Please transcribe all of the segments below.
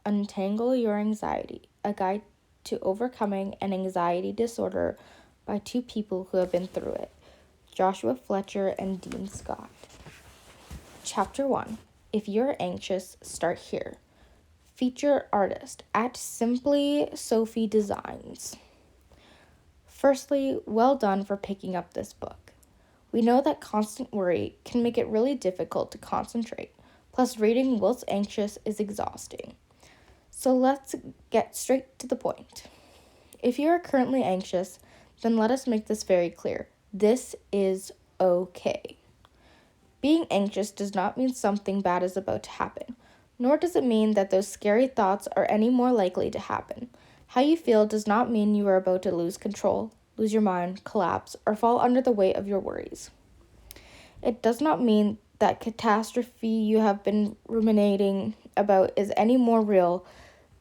Untangle Your Anxiety, a guide to overcoming an anxiety disorder by two people who have been through it, Joshua Fletcher and Dean Scott. Chapter 1. If you're anxious, start here. Feature artist at Simply Sophie Designs. Firstly, well done for picking up this book. We know that constant worry can make it really difficult to concentrate. Plus, reading whilst anxious is exhausting. So let's get straight to the point. If you are currently anxious, then let us make this very clear. This is okay. Being anxious does not mean something bad is about to happen, nor does it mean that those scary thoughts are any more likely to happen. How you feel does not mean you are about to lose control, lose your mind, collapse, or fall under the weight of your worries. It does not mean that catastrophe you have been ruminating about is any more real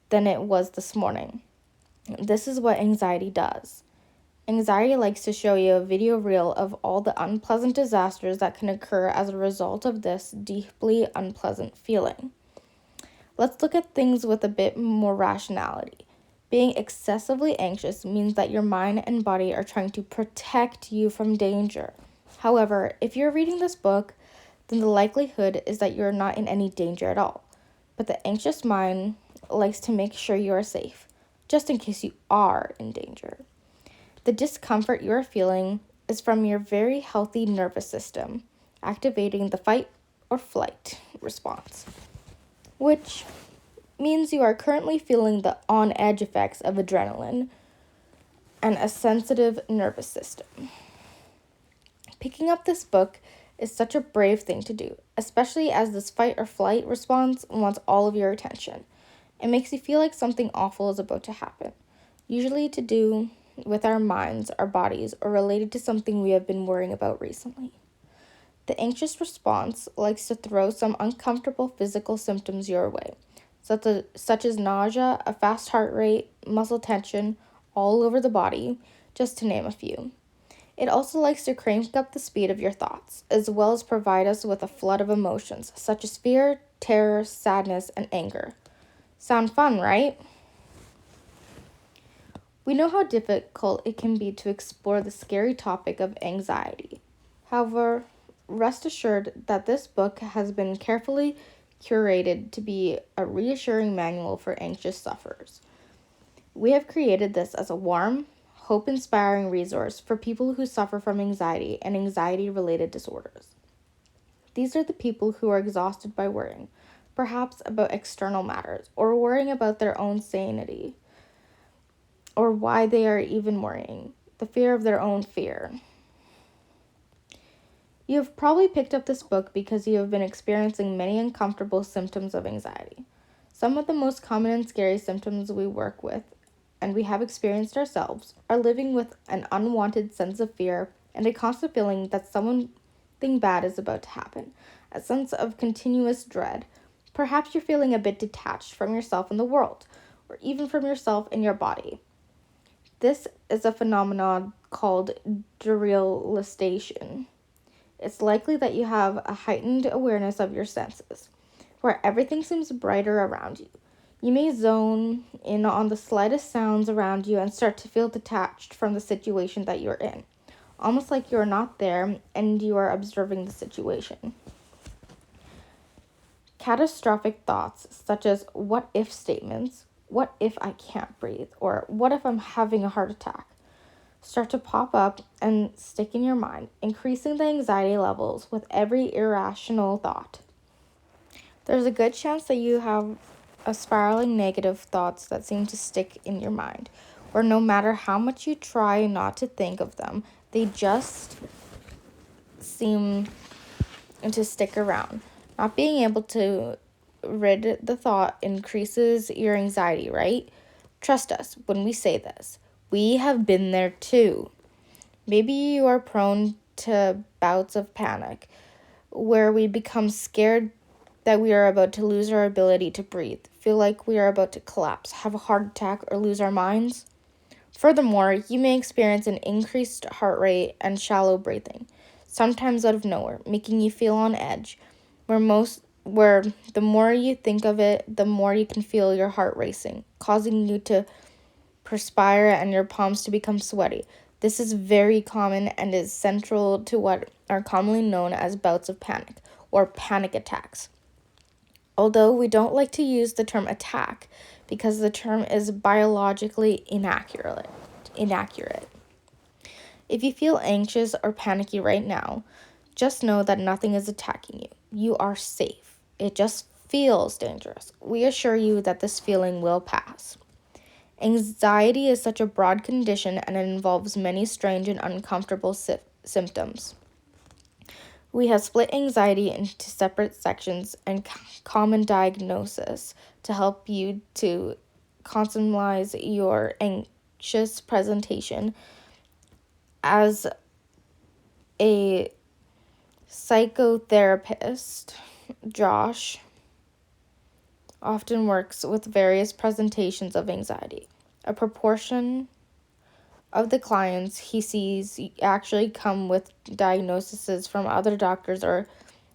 than it was this morning. This is what anxiety does. Anxiety likes to show you a video reel of all the unpleasant disasters that can occur as a result of this deeply unpleasant feeling. Let's look at things with a bit more rationality. Being excessively anxious means that your mind and body are trying to protect you from danger. However, if you're reading this book, then the likelihood is that you're not in any danger at all. But the anxious mind likes to make sure you are safe, just in case you are in danger. The discomfort you are feeling is from your very healthy nervous system, activating the fight or flight response, which means you are currently feeling the on-edge effects of adrenaline and a sensitive nervous system. Picking up this book is such a brave thing to do, especially as this fight or flight response wants all of your attention. It makes you feel like something awful is about to happen, usually to do with our minds, our bodies, or related to something we have been worrying about recently. The anxious response likes to throw some uncomfortable physical symptoms your way, such as nausea, a fast heart rate, muscle tension all over the body, just to name a few. It also likes to crank up the speed of your thoughts, as well as provide us with a flood of emotions, such as fear, terror, sadness, and anger. Sound fun, right? We know how difficult it can be to explore the scary topic of anxiety. However, rest assured that this book has been carefully curated to be a reassuring manual for anxious sufferers. We have created this as a warm, hope-inspiring resource for people who suffer from anxiety and anxiety-related disorders. These are the people who are exhausted by worrying, perhaps about external matters, or worrying about their own sanity, or why they are even worrying, the fear of their own fear. You have probably picked up this book because you have been experiencing many uncomfortable symptoms of anxiety. Some of the most common and scary symptoms we work with, and we have experienced ourselves, are living with an unwanted sense of fear and a constant feeling that something bad is about to happen, a sense of continuous dread. Perhaps you're feeling a bit detached from yourself and the world, or even from yourself and your body. This is a phenomenon called derealization. It's likely that you have a heightened awareness of your senses, where everything seems brighter around you. You may zone in on the slightest sounds around you and start to feel detached from the situation that you're in, almost like you're not there and you are observing the situation. Catastrophic thoughts such as what if statements, what if I can't breathe, or what if I'm having a heart attack, start to pop up and stick in your mind, increasing the anxiety levels with every irrational thought. There's a good chance that you have a spiraling negative thoughts that seem to stick in your mind, where no matter how much you try not to think of them, they just seem to stick around. Not being able to rid the thought increases your anxiety, right? Trust us when we say this. We have been there too. Maybe you are prone to bouts of panic, where we become scared that we are about to lose our ability to breathe, feel like we are about to collapse, have a heart attack, or lose our minds. Furthermore, you may experience an increased heart rate and shallow breathing, sometimes out of nowhere, making you feel on edge, where most where the more you think of it, the more you can feel your heart racing, causing you to perspire and your palms to become sweaty. This is very common and is central to what are commonly known as bouts of panic or panic attacks. Although we don't like to use the term attack because the term is biologically inaccurate. If you feel anxious or panicky right now, just know that nothing is attacking you. You are safe. It just feels dangerous. We assure you that this feeling will pass. Anxiety is such a broad condition and it involves many strange and uncomfortable symptoms. We have split anxiety into separate sections and common diagnosis to help you to conceptualize your anxious presentation. As a psychotherapist, Josh often works with various presentations of anxiety. A proportion of the clients he sees actually come with diagnoses from other doctors or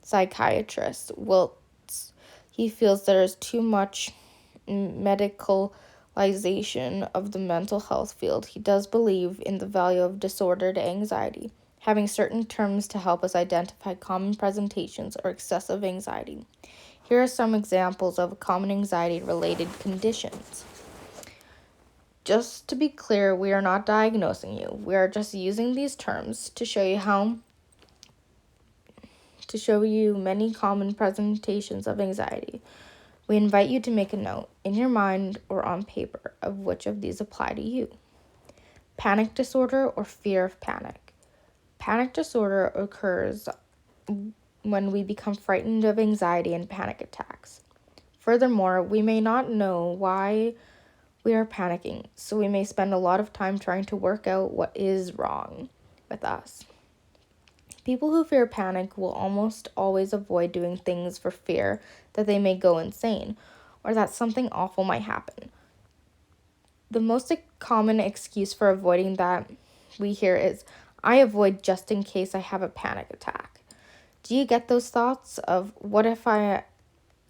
psychiatrists. Whilst he feels there is too much medicalization of the mental health field, he does believe in the value of disordered anxiety, having certain terms to help us identify common presentations or excessive anxiety. Here are some examples of common anxiety-related conditions. Just to be clear, we are not diagnosing you. We are just using these terms to show you many common presentations of anxiety. We invite you to make a note in your mind or on paper of which of these apply to you. Panic disorder or fear of panic. Panic disorder occurs when we become frightened of anxiety and panic attacks. Furthermore, we may not know why we are panicking, so we may spend a lot of time trying to work out what is wrong with us. People who fear panic will almost always avoid doing things for fear that they may go insane or that something awful might happen. The most common excuse for avoiding that we hear is, I avoid just in case I have a panic attack. Do you get those thoughts of, what if I'm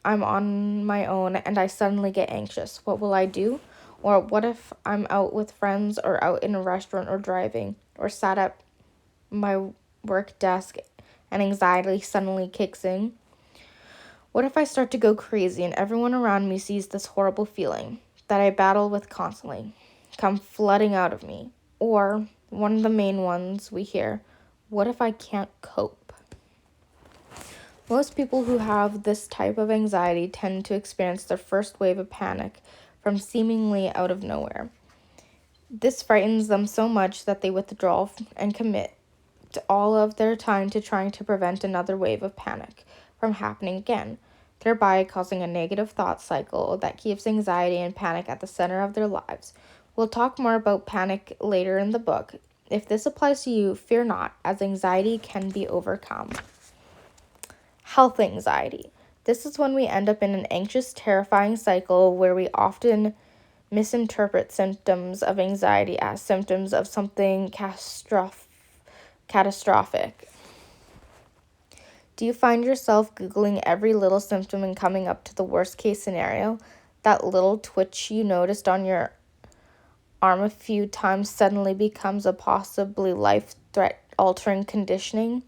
on my own and I suddenly get anxious? What will I do? Or what if I'm out with friends or out in a restaurant or driving or sat at my work desk and anxiety suddenly kicks in? What if I start to go crazy and everyone around me sees this horrible feeling that I battle with constantly come flooding out of me? Or one of the main ones we hear, what if I can't cope? Most people who have this type of anxiety tend to experience their first wave of panic from seemingly out of nowhere. This frightens them so much that they withdraw and commit to all of their time to trying to prevent another wave of panic from happening again, thereby causing a negative thought cycle that keeps anxiety and panic at the center of their lives. We'll talk more about panic later in the book. If this applies to you, fear not, as anxiety can be overcome. Health anxiety. This is when we end up in an anxious, terrifying cycle where we often misinterpret symptoms of anxiety as symptoms of something catastrophic. Do you find yourself Googling every little symptom and coming up to the worst case scenario? That little twitch you noticed on your arm a few times suddenly becomes a possibly life-altering conditioning,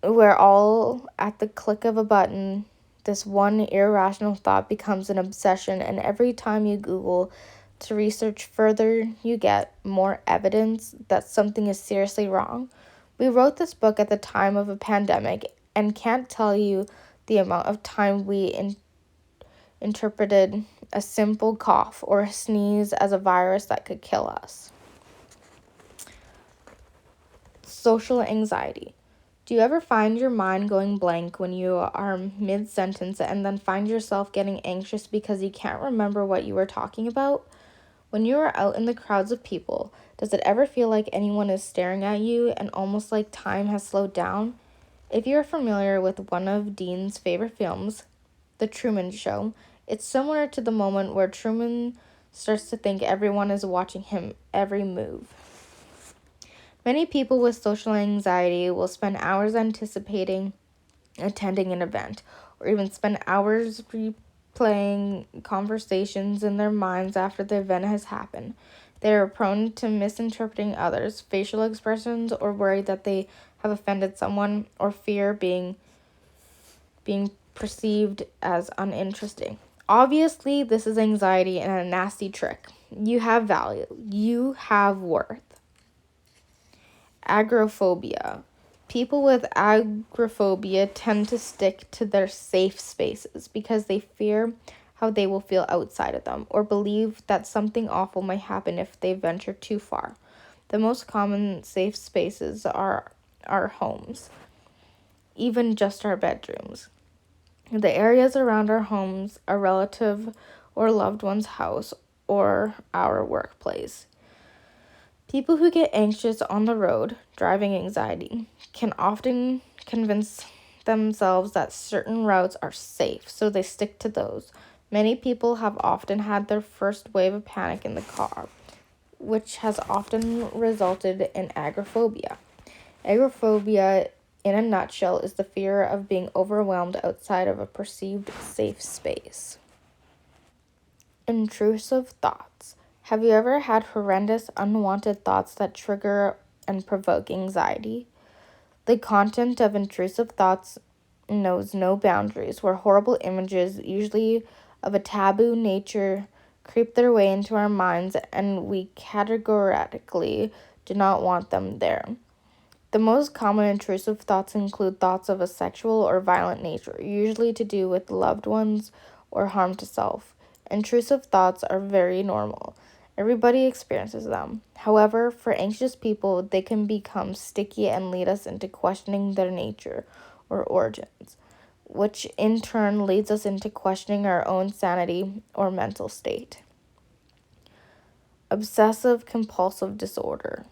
where all at the click of a button, this one irrational thought becomes an obsession, and every time you Google to research further, you get more evidence that something is seriously wrong. We wrote this book at the time of a pandemic and can't tell you the amount of time we interpreted a simple cough or a sneeze as a virus that could kill us. Social anxiety. Do you ever find your mind going blank when you are mid-sentence and then find yourself getting anxious because you can't remember what you were talking about? When you are out in the crowds of people, does it ever feel like anyone is staring at you and almost like time has slowed down? If you're familiar with one of Dean's favorite films, The Truman Show, it's similar to the moment where Truman starts to think everyone is watching him every move. Many people with social anxiety will spend hours anticipating attending an event, or even spend hours replaying conversations in their minds after the event has happened. They are prone to misinterpreting others' facial expressions, or worry that they have offended someone, or fear being perceived as uninteresting. Obviously, this is anxiety and a nasty trick. You have value. You have worth. Agoraphobia. People with agoraphobia tend to stick to their safe spaces because they fear how they will feel outside of them, or believe that something awful might happen if they venture too far. The most common safe spaces are our homes, even just our bedrooms. The areas around our homes, a relative or loved one's house, or our workplace. People who get anxious on the road, driving anxiety, can often convince themselves that certain routes are safe, so they stick to those. Many people have often had their first wave of panic in the car, which has often resulted in agoraphobia. Agoraphobia, in a nutshell, is the fear of being overwhelmed outside of a perceived safe space. Intrusive thoughts. Have you ever had horrendous, unwanted thoughts that trigger and provoke anxiety? The content of intrusive thoughts knows no boundaries, where horrible images, usually of a taboo nature, creep their way into our minds, and we categorically do not want them there. The most common intrusive thoughts include thoughts of a sexual or violent nature, usually to do with loved ones or harm to self. Intrusive thoughts are very normal. Everybody experiences them. However, for anxious people, they can become sticky and lead us into questioning their nature or origins, which in turn leads us into questioning our own sanity or mental state. Obsessive compulsive disorder,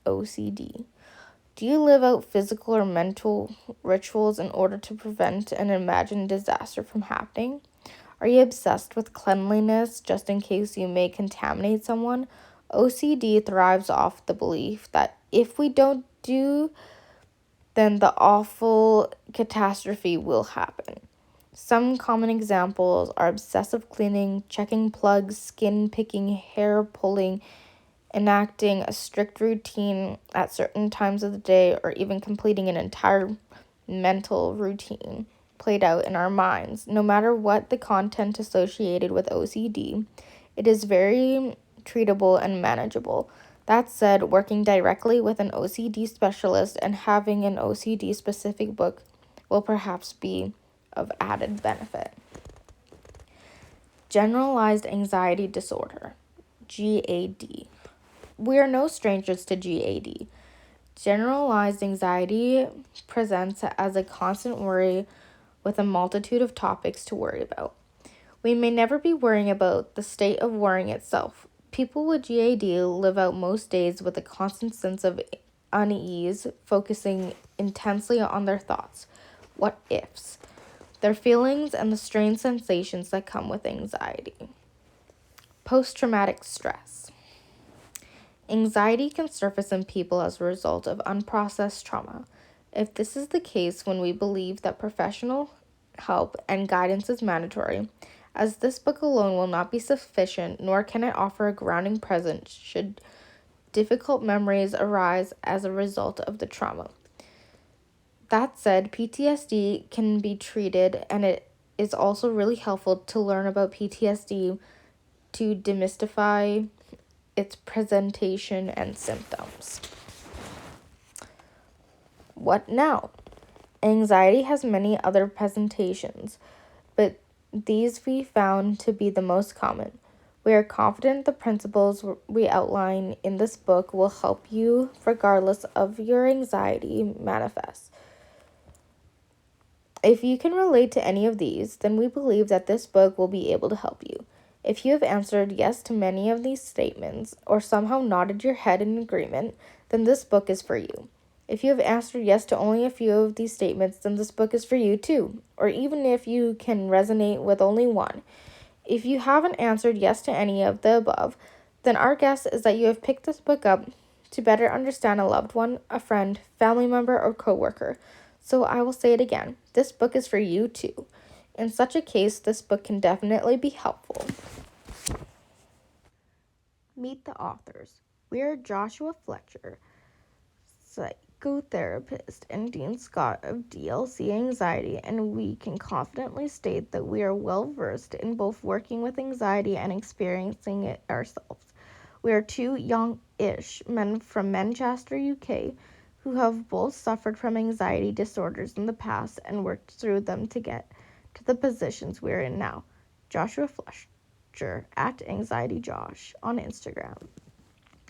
OCD. Do you live out physical or mental rituals in order to prevent an imagined disaster from happening? Are you obsessed with cleanliness just in case you may contaminate someone? OCD thrives off the belief that if we don't do, then the awful catastrophe will happen. Some common examples are obsessive cleaning, checking plugs, skin picking, hair pulling, enacting a strict routine at certain times of the day, or even completing an entire mental routine played out in our minds. No matter what the content associated with OCD, it is very treatable and manageable. That said, working directly with an OCD specialist and having an OCD specific book will perhaps be of added benefit. Generalized anxiety disorder, GAD. We are no strangers to GAD. Generalized anxiety presents as a constant worry with a multitude of topics to worry about. We may never be worrying about the state of worrying itself. People with GAD live out most days with a constant sense of unease, focusing intensely on their thoughts, what ifs, their feelings, and the strange sensations that come with anxiety. Post-traumatic stress. Anxiety can surface in people as a result of unprocessed trauma. If this is the case when we believe that professional help and guidance is mandatory, as this book alone will not be sufficient, nor can it offer a grounding presence should difficult memories arise as a result of the trauma. That said, PTSD can be treated, and it is also really helpful to learn about PTSD to demystify its presentation and symptoms. What now? Anxiety has many other presentations, but these we found to be the most common. We are confident the principles we outline in this book will help you regardless of your anxiety manifest. If you can relate to any of these, then we believe that this book will be able to help you. If you have answered yes to many of these statements, or somehow nodded your head in agreement, then this book is for you. If you have answered yes to only a few of these statements, then this book is for you too, or even if you can resonate with only one. If you haven't answered yes to any of the above, then our guess is that you have picked this book up to better understand a loved one, a friend, family member, or coworker, So I will say it again. This book is for you too. In such a case, this book can definitely be helpful. Meet the authors. We are Joshua Fletcher, psychotherapist, and Dean Scott of DLC Anxiety, and we can confidently state that we are well versed in both working with anxiety and experiencing it ourselves. We are two young-ish men from Manchester, UK, who have both suffered from anxiety disorders in the past and worked through them to get to the positions we're in now. Joshua Fletcher, at AnxietyJosh on Instagram,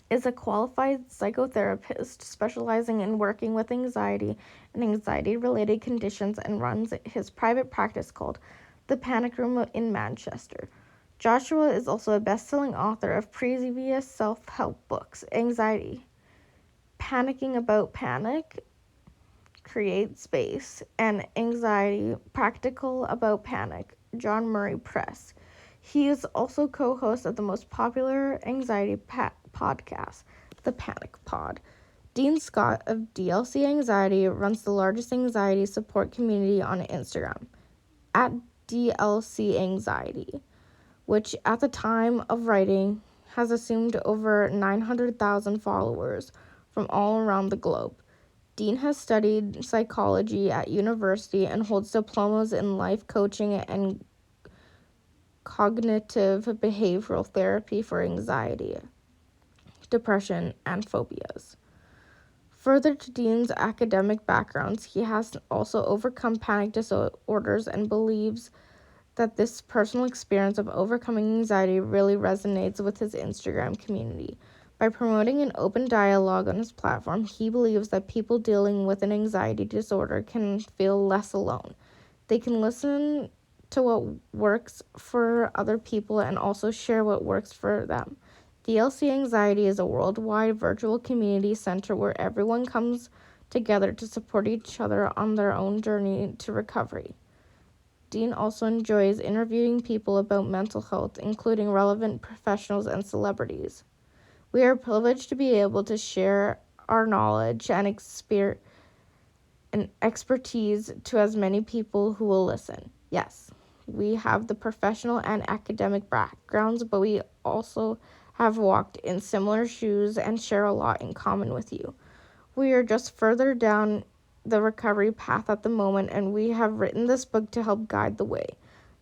is a qualified psychotherapist specializing in working with anxiety and anxiety-related conditions and runs his private practice called The Panic Room in Manchester. Joshua is also a best-selling author of previous self-help books, Anxiety, Panicking About Panic, Create Space, and Anxiety, Practical About Panic, John Murray Press. He is also co-host of the most popular anxiety podcast, The Panic Pod. Dean Scott of DLC Anxiety runs the largest anxiety support community on Instagram, at DLC Anxiety, which at the time of writing has assumed over 900,000 followers from all around the globe. Dean has studied psychology at university and holds diplomas in life coaching and cognitive behavioral therapy for anxiety, depression, and phobias. Further to Dean's academic backgrounds, he has also overcome panic disorders and believes that this personal experience of overcoming anxiety really resonates with his Instagram community. By promoting an open dialogue on his platform, he believes that people dealing with an anxiety disorder can feel less alone. They can listen to what works for other people and also share what works for them. DLC Anxiety is a worldwide virtual community center where everyone comes together to support each other on their own journey to recovery. Dean also enjoys interviewing people about mental health, including relevant professionals and celebrities. We are privileged to be able to share our knowledge and expertise to as many people who will listen. Yes, we have the professional and academic backgrounds, but we also have walked in similar shoes and share a lot in common with you. We are just further down the recovery path at the moment, and we have written this book to help guide the way.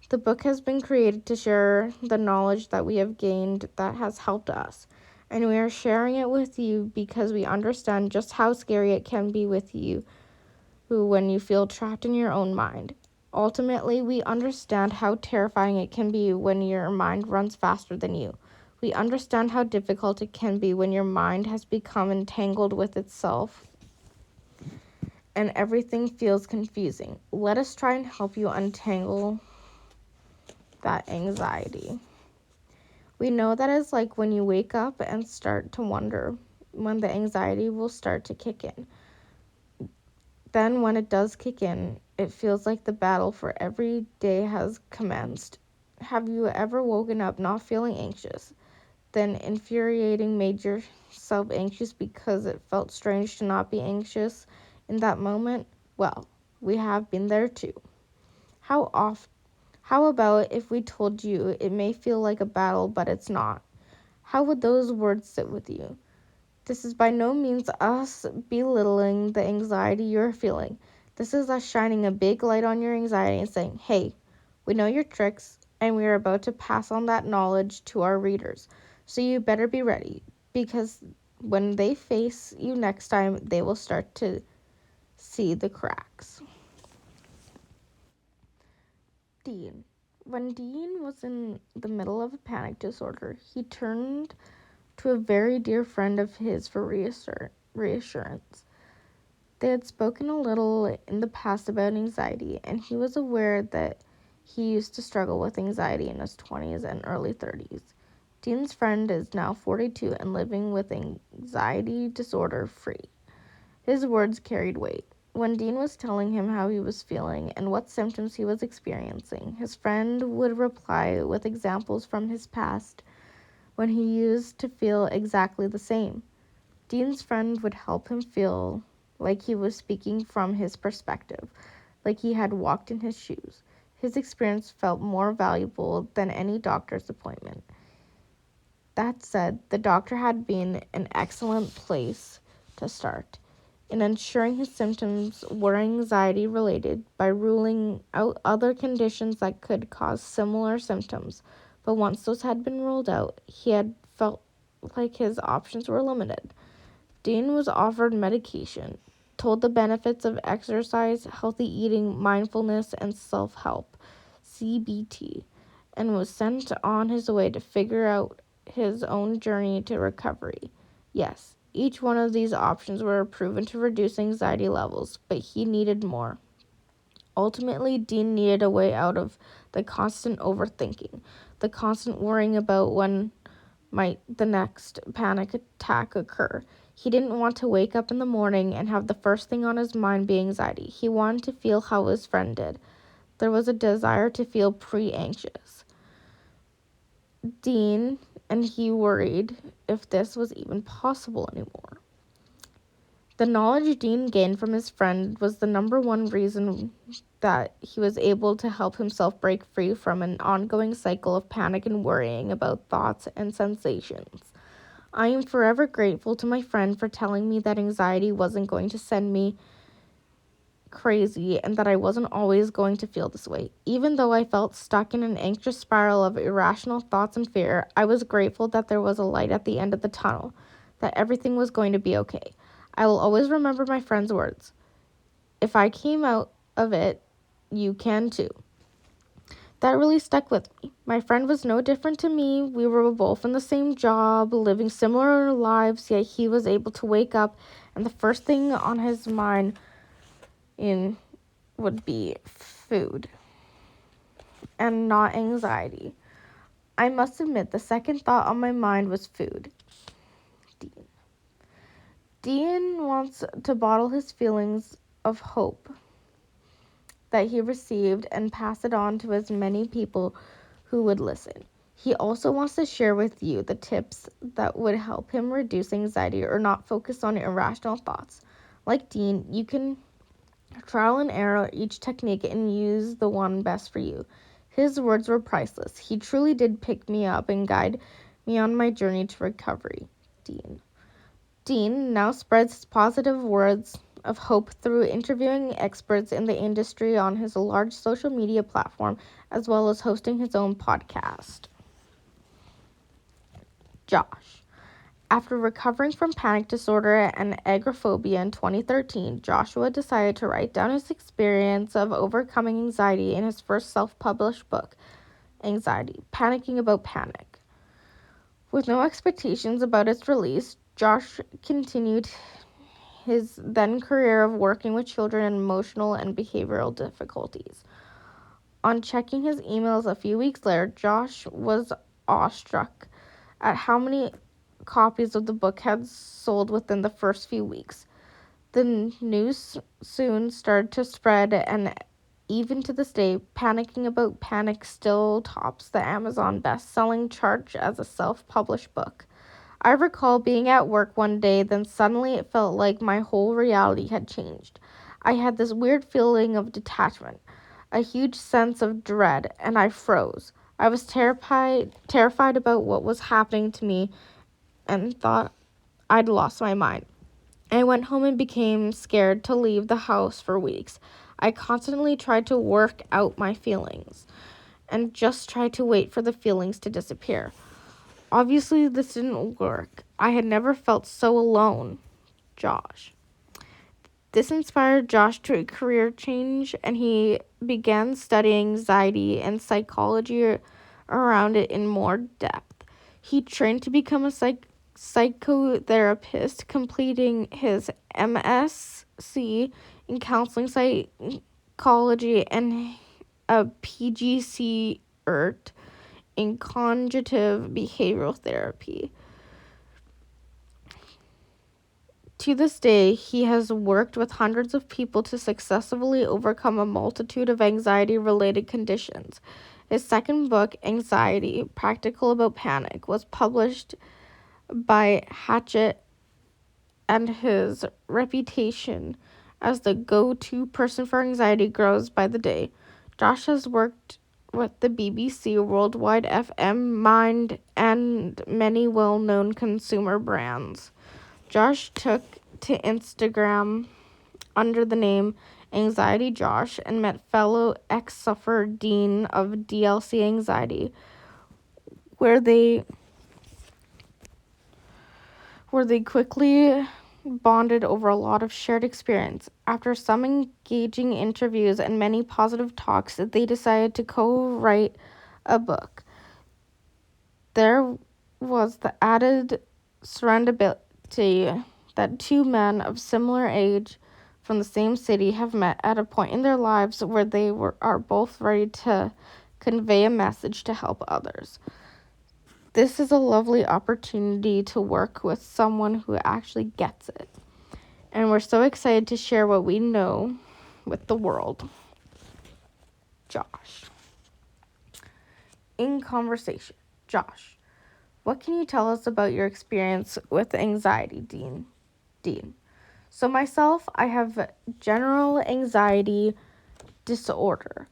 The book has been created to share the knowledge that we have gained that has helped us, and we are sharing it with you because we understand just how scary it can be with you when you feel trapped in your own mind. Ultimately, we understand how terrifying it can be when your mind runs faster than you. We understand how difficult it can be when your mind has become entangled with itself and everything feels confusing. Let us try and help you untangle that anxiety. We know that it's like when you wake up and start to wonder when the anxiety will start to kick in. Then when it does kick in, it feels like the battle for every day has commenced. Have you ever woken up not feeling anxious, then infuriating made yourself anxious because it felt strange to not be anxious in that moment? Well, we have been there too. How about if we told you it may feel like a battle, but it's not? How would those words sit with you? This is by no means us belittling the anxiety you're feeling. This is us shining a big light on your anxiety and saying, hey, we know your tricks, and we are about to pass on that knowledge to our readers. So you better be ready, because when they face you next time, they will start to see the cracks. Dean. When Dean was in the middle of a panic disorder, he turned to a very dear friend of his for reassurance. They had spoken a little in the past about anxiety, and he was aware that he used to struggle with anxiety in his 20s and early 30s. Dean's friend is now 42 and living with anxiety disorder free. His words carried weight. When Dean was telling him how he was feeling and what symptoms he was experiencing, his friend would reply with examples from his past when he used to feel exactly the same. Dean's friend would help him feel like he was speaking from his perspective, like he had walked in his shoes. His experience felt more valuable than any doctor's appointment. That said, the doctor had been an excellent place to start in ensuring his symptoms were anxiety related by ruling out other conditions that could cause similar symptoms. But once those had been ruled out, he had felt like his options were limited. Dean was offered medication, told the benefits of exercise, healthy eating, mindfulness, and self-help, CBT, and was sent on his way to figure out his own journey to recovery. Yes, each one of these options were proven to reduce anxiety levels, but he needed more. Ultimately, Dean needed a way out of the constant overthinking, the constant worrying about when might the next panic attack occur. He didn't want to wake up in the morning and have the first thing on his mind be anxiety. He wanted to feel how his friend did. There was a desire to feel pre-anxious. Dean and he worried if this was even possible anymore. The knowledge Dean gained from his friend was the number one reason that he was able to help himself break free from an ongoing cycle of panic and worrying about thoughts and sensations. I am forever grateful to my friend for telling me that anxiety wasn't going to send me crazy and that I wasn't always going to feel this way. Even though I felt stuck in an anxious spiral of irrational thoughts and fear, I was grateful that there was a light at the end of the tunnel, that everything was going to be okay. I will always remember my friend's words. If I came out of it, you can too. That really stuck with me. My friend was no different to me. We were both in the same job, living similar lives, yet he was able to wake up and the first thing on his mind would be food and not anxiety. I must admit, the second thought on my mind was food. Dean wants to bottle his feelings of hope that he received and pass it on to as many people who would listen. He also wants to share with you the tips that would help him reduce anxiety or not focus on irrational thoughts. Like Dean, you can trial and error each technique and use the one best for you. His words were priceless. He truly did pick me up and guide me on my journey to recovery. Dean now spreads his positive words of hope through interviewing experts in the industry on his large social media platform, as well as hosting his own podcast. Josh. After recovering from panic disorder and agoraphobia in 2013, Joshua decided to write down his experience of overcoming anxiety in his first self-published book, Anxiety, Panicking About Panic. With no expectations about its release, Josh continued his then career of working with children in emotional and behavioral difficulties. On checking his emails a few weeks later, Josh was awestruck at how many copies of the book had sold within the first few weeks. The news soon started to spread, and even to this day, Panicking About Panic still tops the Amazon best-selling chart as a self-published book. I recall being at work one day, then suddenly it felt like my whole reality had changed. I had this weird feeling of detachment, a huge sense of dread, and I froze. I was terrified about what was happening to me and thought I'd lost my mind. I went home and became scared to leave the house for weeks. I constantly tried to work out my feelings and just tried to wait for the feelings to disappear. Obviously, this didn't work. I had never felt so alone. Josh. This inspired Josh to a career change, and he began studying anxiety and psychology around it in more depth. He trained to become a psychotherapist, completing his MSc in counseling psychology and a PGCERT in cognitive behavioral therapy. To this day, he has worked with hundreds of people to successfully overcome a multitude of anxiety-related conditions. His second book, Anxiety, Practical About Panic, was published by Hachette and his reputation as the go-to person for anxiety grows by the day. Josh has worked with the BBC, Worldwide FM, Mind, and many well-known consumer brands. Josh took to Instagram under the name Anxiety Josh and met fellow ex-sufferer Dean of DLC Anxiety, where they quickly bonded over a lot of shared experience. After some engaging interviews and many positive talks, they decided to co-write a book. There was the added serendipity that two men of similar age from the same city have met at a point in their lives where they are both ready to convey a message to help others. This is a lovely opportunity to work with someone who actually gets it. And we're so excited to share what we know with the world. Josh. In conversation. Josh, what can you tell us about your experience with anxiety, Dean? Dean. So myself, I have general anxiety disorder.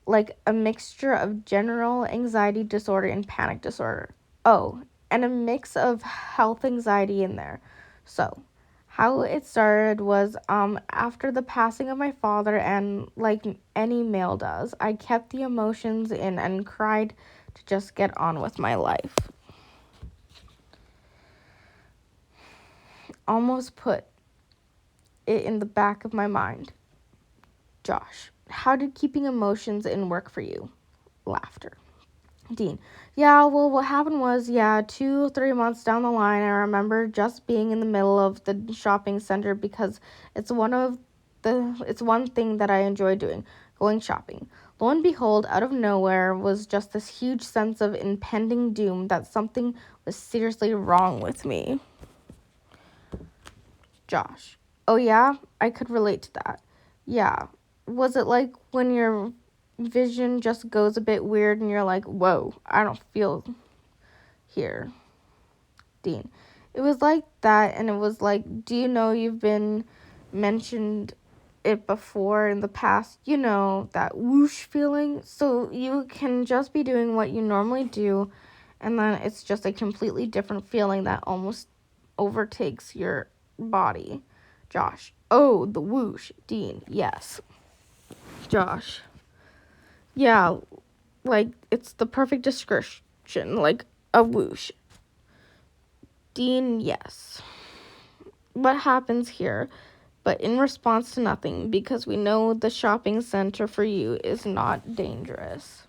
Like a mixture of general anxiety disorder and panic disorder. Oh, and a mix of health anxiety in there. So, how it started was after the passing of my father, and like any male does, I kept the emotions in and cried to just get on with my life. Almost put it in the back of my mind. Josh, how did keeping emotions in work for you? Laughter. Dean, yeah, well, what happened was, 2-3 months down the line, I remember just being in the middle of the shopping center because it's one thing that I enjoy doing, going shopping. Lo and behold, out of nowhere was just this huge sense of impending doom that something was seriously wrong with me. Josh, oh yeah, I could relate to that. Yeah, was it like when your vision just goes a bit weird and you're like, whoa, I don't feel here? Dean, it was like that, and it was like, do you know you've been mentioned it before in the past, you know, that whoosh feeling? So you can just be doing what you normally do, and then it's just a completely different feeling that almost overtakes your body. Josh, oh, the whoosh. Dean, yes. Josh, yeah, like, it's the perfect description, like a whoosh. Dean, yes. What happens here? But in response to nothing, because we know the shopping center for you is not dangerous.